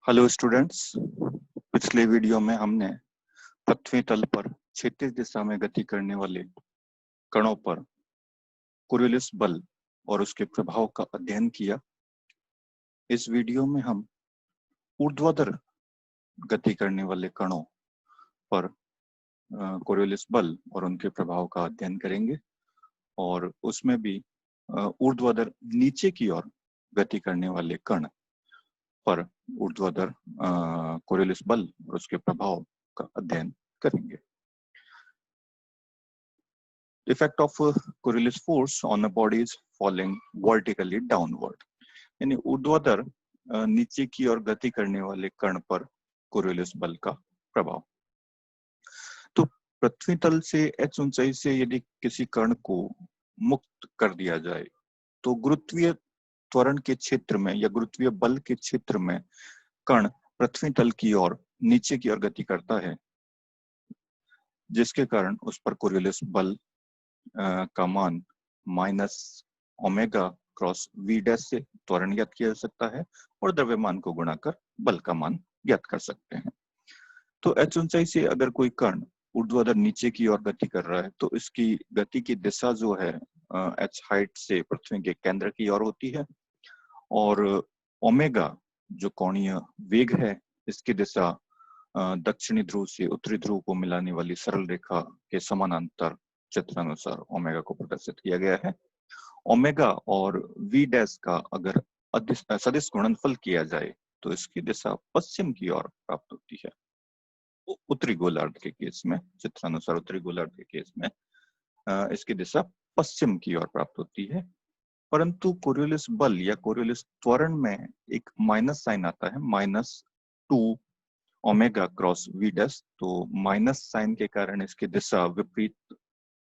Hello students. पिछले video में हमने पृथ्वी तल पर क्षैतिज दिशा में गति करने वाले कणों पर कोरियोलिस बल और उसके प्रभाव का अध्ययन किया। इस वीडियो में हम ऊर्ध्वाधर गति करने वाले कणों पर कोरियोलिस बल और उनके प्रभाव का अध्ययन करेंगे और उसमें भी ऊर्ध्वाधर नीचे की ओर गति करने वाले कण पर ऊर्ध्वाधर कोरियोलिस बल और उसके प्रभाव का अध्ययन करेंगे। Effect of Coriolis force on a body is falling vertically downward। यानी ऊर्ध्वाधर नीचे की ओर गति करने वाले कण पर कोरियोलिस बल का प्रभाव। तो पृथ्वी तल से h ऊंचाई से यदि किसी कण को मुक्त कर दिया जाए तो गुरुत्वीय त्वरण के क्षेत्र में या गुरुत्वीय बल के क्षेत्र में कण पृथ्वी तल की ओर नीचे की ओर गति करता है, जिसके कारण उस पर कोरियोलिस बल का मान minus omega cross V dash से त्वरण ज्ञात किया जा सकता है और द्रव्यमान को गुणा कर बल का मान ज्ञात कर सकते हैं। तो h ऊंचाई से अगर कोई कण ऊर्ध्वाधर नीचे की ओर गति कर रहा है तो इसकी गति की दिशा जो है h हाइट से पृथ्वी के केंद्र की ओर होती है और ओमेगा जो कोणीय वेग है इसकी दिशा दक्षिणी ध्रुव से उत्तरी ध्रुव को मिलाने वाली सरल रेखा के समानांतर चित्रानुसार ओमेगा को प्रदर्शित किया गया है। ओमेगा और वी डैश का अगर सदिश गुणनफल किया जाए तो इसकी दिशा पश्चिम की ओर प्राप्त होती है। उत्तरी गोलार्ध के केस में, चित्रानुसार उत्तरी गोलार्ध के केस में इसकी दिशा पश्चिम की ओर प्राप्त होती है। परंतु कोरियोलिस बल या कोरियोलिस त्वरण में एक माइनस साइन आता है, -2 ओमेगा क्रॉस वी डैश। तो माइनस साइन के कारण इसकी दिशा विपरीत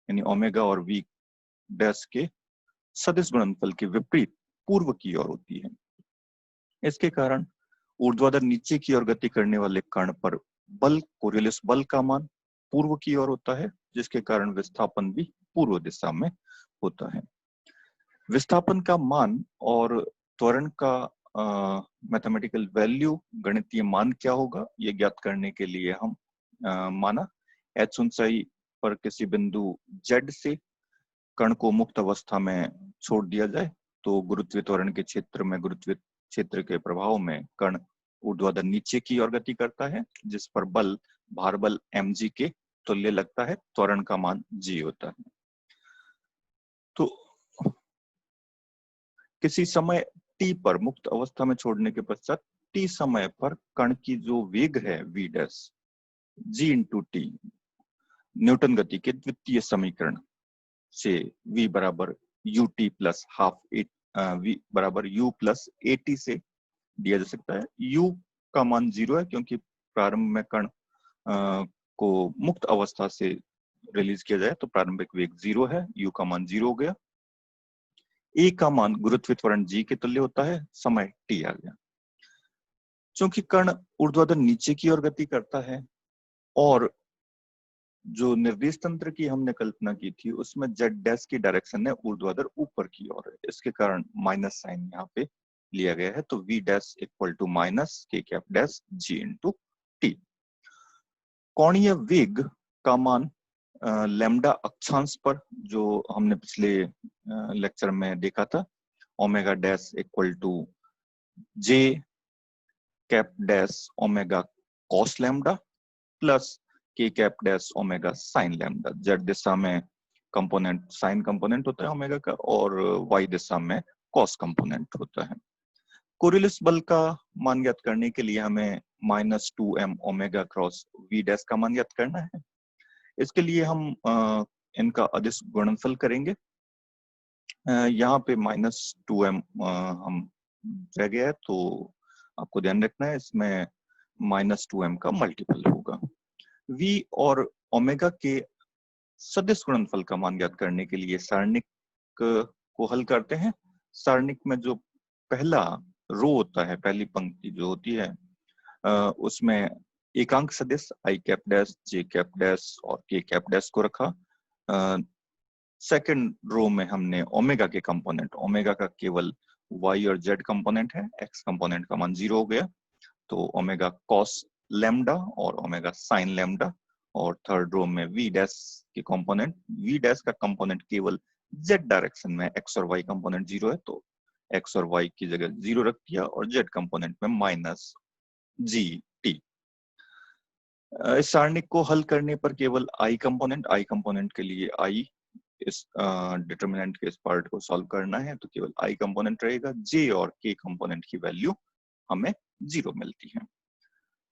यानी ओमेगा और वी डैश के सदिश गुणनफल के विपरीत पूर्व की ओर होती है। इसके कारण ऊर्ध्वाधर नीचे की ओर गति करने वाले कण पर बल कोरियोलिस बल का मान पूर्व की ओर होता है, जिसके कारण विस्थापन भी पूर्व दिशा में होता है। विस्थापन का मान और त्वरण का मैथमेटिकल वैल्यू, गणितीय मान क्या होगा, ये ज्ञात करने के लिए हम माना h ऊंचाई पर किसी बिंदु z से कण को मुक्त अवस्था में छोड़ दिया जाए तो गुरुत्वीय त्वरण के क्षेत्र में, गुरुत्वीय क्षेत्र के प्रभाव में कण ऊर्ध्वाधर नीचे की ओर गति करता है, जिस पर बल भार बल mg के तुल्य लगता है, त्वरण का मान g होता है। तो किसी समय t पर मुक्त अवस्था में छोड़ने के पश्चात t समय पर कण की जो वेग है v dash g into T, Newton गति के द्वितीय समीकरण से v बराबर ut प्लस हाफ v बराबर u प्लस at से दिया जा सकता है। u का मान 0 है क्योंकि प्रारंभ में कण को मुक्त अवस्था से रिलीज किया जाए तो प्रारंभिक वेग 0 है, u का मान 0 हो गया। a का मान गुरुत्वीय त्वरण g के तुल्य होता है, समय t आ गया। चूंकि कण ऊर्ध्वाधर नीचे की ओर गति करता है और जो निर्देश तंत्र की हमने कल्पना की थी उसमें z डैश की डायरेक्शन है ऊर्ध्वाधर ऊपर की ओर है, इसके कारण माइनस साइन यहाँ पे लिया गया है। तो v dash equal to minus k cap dash g into T. कोणीय वेग का मान लैम्डा अक्षांश पर, जो हमने पिछले लेक्चर में देखा था, omega dash equal to j cap dash omega cos lambda plus k cap dash omega sine lambda. z दिशा में कंपोनेंट साइन कंपोनेंट होता है ओमेगा का और y दिशा में कॉस कंपोनेंट होता है। कोरियोलिस बल का मान ज्ञात करने के लिए हमें -2m omega cross v dash का मान ज्ञात करना है। इसके लिए हम इनका अदिश गुणनफल करेंगे। यहाँ पे -2m हम रह गया है तो आपको ध्यान रखना है इसमें -2m का मल्टीपल होगा। v और ओमेगा के सदिश गुणनफल का मान ज्ञात करने के लिए सारणिक को हल करते हैं। सारणिक में जो पहला रो होता है, पहली पंक्ति जो होती है, उसमें एकांक सदिश i cap dash j cap dash और k कैप डैश को रखा। सेकंड रो में हमने ओमेगा के कंपोनेंट, ओमेगा का केवल y और z कंपोनेंट है, x कंपोनेंट का मान 0 हो गया। तो ओमेगा कॉस लैम्डा और ओमेगा साइन लैम्डा, और थर्ड रो में वी डैश के कंपोनेंट, वी डैश का कंपोनेंट केवल जेड डायरेक्शन में, एक्स और वाई कंपोनेंट जीरो है तो एक्स और वाई की जगह जीरो रख दिया, और जेड कंपोनेंट में माइनस जी टी। इस सारणी को हल करने पर केवल आई कंपोनेंट के लिए आई, इस डिटरमिनेंट के इस पार्ट को सॉल्व करना है तो केवल आई कंपोनेंट रहेगा, जे और के कंपोनेंट की वैल्यू हमें जीरो मिलती है।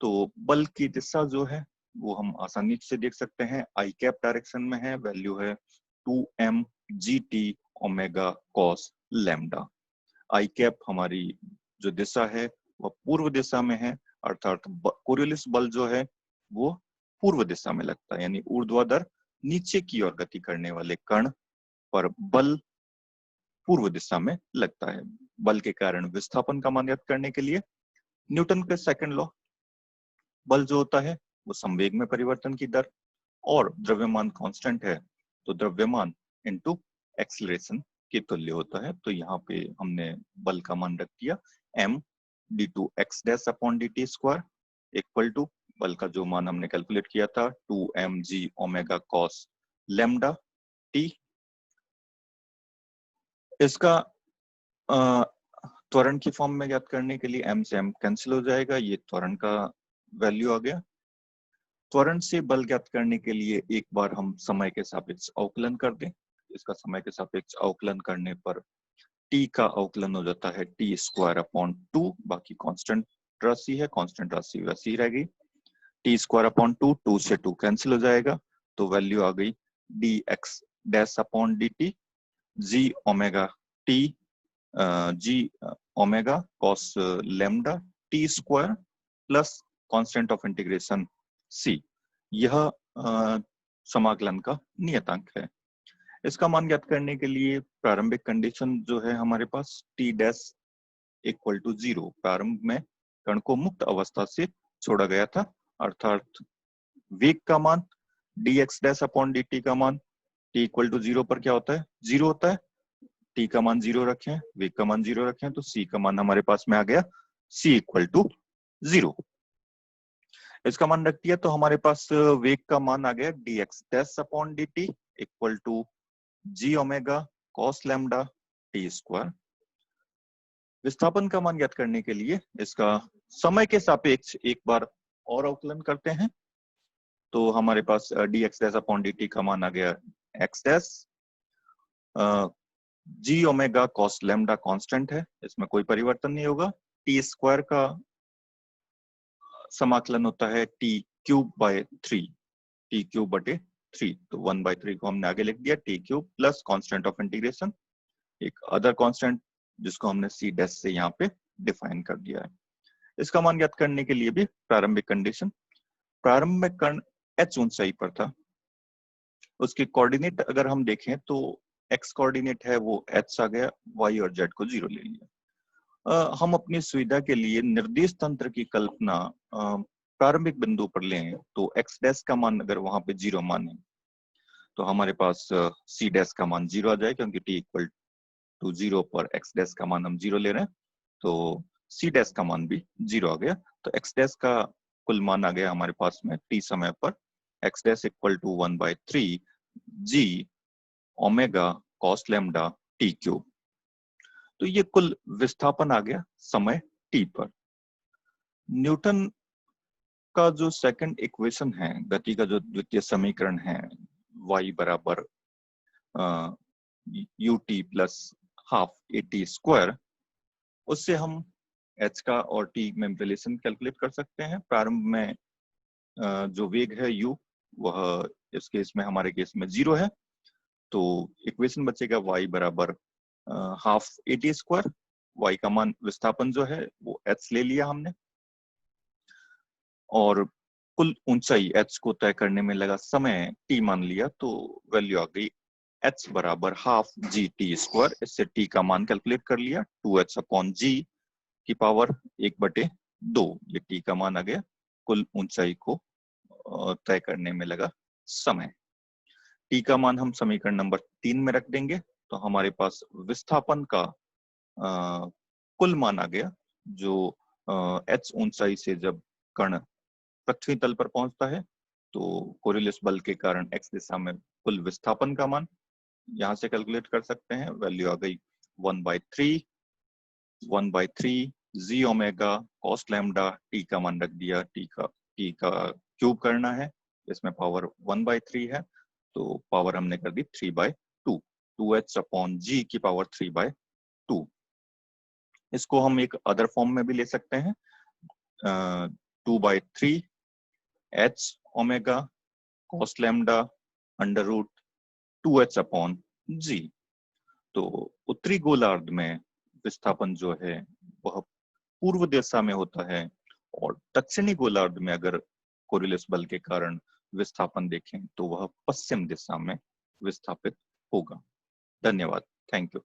तो बल की दिशा जो है वो हम आसानी से देख सकते हैं, आई कैप डायरेक्शन में है, वैल्यू है 2m gt omega cos lambda. I cap हमारी जो दिशा है वह पूर्व दिशा में है, अर्थात कोरियोलिस बल जो है वो पूर्व दिशा में लगता है, यानी ऊर्ध्वाधर नीचे की ओर गति करने वाले कण पर बल पूर्व दिशा में लगता है। बल के कारण विस्थापन का मान ज्ञात करने के लिए न्यूटन के सेकंड लॉ, बल जो होता है वो संवेग में परिवर्तन की दर, और द्रव्यमान कांस्टेंट है तो द्रव्यमान इनटू एक्सीलरेशन के तुल्य होता है। तो यहाँ पे हमने बल का मान रख दिया m d2 x dash upon dt square equal to बल का जो मान हमने कैलकुलेट किया था 2mg omega cos lambda t। इसका त्वरण की फॉर्म में ज्ञात करने के लिए m से m कैंसिल हो जाएगा, ये त्वरण का वैल्यू आ गया। त्वरण से बल ज्ञात करने के लिए एक बार हम समय के सापेक्ष अवकलन कर दें। इसका समय के सापेक्ष अवकलन करने पर t का अवकलन हो जाता है टी स्क्वायर अपॉन 2, बाकी कांस्टेंट राशि है, कांस्टेंट राशि वैसी ही रहेगी, टी स्क्वायर अपॉन 2, 2 से 2 कैंसिल हो जाएगा तो वैल्यू आ गई dx dash upon dt G omega T G omega cos lambda T square plus constant of integration c। यह समाकलन का नियतांक है। इसका मान ज्ञात करने के लिए प्रारंभिक कंडीशन जो है हमारे पास t डैश इक्वल टू 0, प्रारंभ में कण को मुक्त अवस्था से छोड़ा गया था, अर्थात वेग का मान dx डैश अपॉन dt का मान t इक्वल टू 0 पर क्या होता है, 0 होता है। t का मान 0 रखें, वेग का मान 0 रखें तो c का मान हमारे पास में आ गया c इक्वल टू 0। इसका मान रख दिया तो हमारे पास वेग का मान आ गया dx dash upon dt equal to G omega cos lambda T square. विस्थापन का मान ज्ञात करने के लिए इसका समय के सापेक्ष एक बार और अवकलन करते हैं तो हमारे पास dx डैश अपॉन dt का मान आ गया x डैश, जी ओमेगा कॉस लैम्डा कांस्टेंट है, इसमें कोई परिवर्तन नहीं होगा, टी स्क्वायर का समाकलन होता है T cube by 3, T cube बटे 3, तो 1/3 को हमने आगे लिख दिया, T cube plus constant of integration एक अदर कांस्टेंट जिसको हमने सी डैश से यहाँ पे डिफाइन कर दिया है। इसका मान ज्ञात करने के लिए भी प्रारंभिक कंडीशन, प्रारंभ में कण h ऊंचाई पर था, उसके कोऑर्डिनेट अगर हम देखें तो x कोऑर्डिनेट है वो h आ गया, y और z को 0 ले लिया। हम अपनी सुविधा के लिए निर्देश तंत्र की कल्पना प्रारंभिक बिंदु पर लें तो x डैश का मान अगर वहां पे 0 माने तो हमारे पास c डैश का मान 0 आ जाए, क्योंकि t इक्वल टू 0 पर x डैश का मान हम 0 ले रहे हैं तो c डैश का मान भी 0 आ गया। तो x डैश का कुल मान आ गया हमारे पास में t समय पर x dash equal to 1/3 g omega cos lambda T cube. तो ये कुल विस्थापन आ गया समय t पर। न्यूटन का जो सेकंड इक्वेशन है, गति का जो द्वितीय समीकरण है, y बराबर ut plus half at square, उससे हम h का और t में रिलेशन कैलकुलेट कर सकते हैं। प्रारंभ में जो वेग है u वह इस केस में हमारे केस में 0 है, तो इक्वेशन बचेगा y बराबर हाफ at स्क्वायर, y का मान विस्थापन जो है वो h ले लिया हमने, और कुल ऊंचाई h को तय करने में लगा समय t मान लिया, तो वैल्यू आ गई h बराबर हाफ जी टी स्क्वायर। इससे t का मान कैलकुलेट कर लिया 2h अपॉन जी की पावर 1/2, ये t का मान आ गया कुल ऊंचाई को तय करने में लगा समय। t का मान हम समीकरण नंबर 3 में रख देंगे तो हमारे पास विस्थापन का कुल मान आ गया जो h ऊंचाई से जब कण पृथ्वी तल पर पहुंचता है तो कोरियलिस बल के कारण x दिशा में कुल विस्थापन का मान यहां से कैलकुलेट कर सकते हैं। वैल्यू आ गई 1/3 जी ओमेगा कॉस लैम्डा, टी का मान रख दिया, टी का क्यूब करना है, इसमें पावर 1/3 है तो पावर हमने कर दी 3/2, 2h अपॉन जी की पावर 3/2। इसको हम एक अदर फॉर्म में भी ले सकते हैं, 2/3 h omega cos lambda under root 2h upon g. तो उत्तरी गोलार्ध में विस्थापन जो है वह पूर्व दिशा में होता है और दक्षिणी गोलार्ध में अगर कोरियलिस बल के कारण विस्थापन देखें तो वह पश्चिम दिशा में विस्थापित होगा। धन्यवाद। Thank you.